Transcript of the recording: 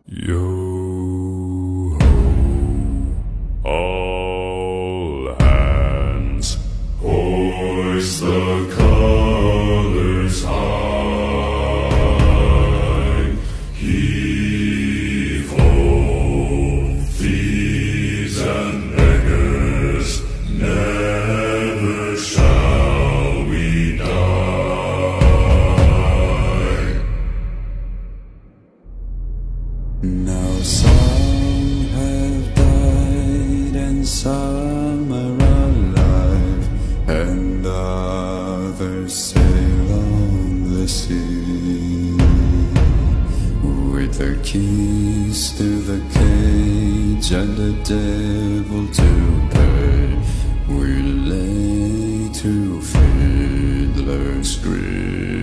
Yo ho, all hands, hoist the colors high. Heave ho, thieves and beggars, never shall we die. Now some have died and some are alive, and others sail on the sea with their keys to the cage and the devil to pay. We lay to fiddler's grave.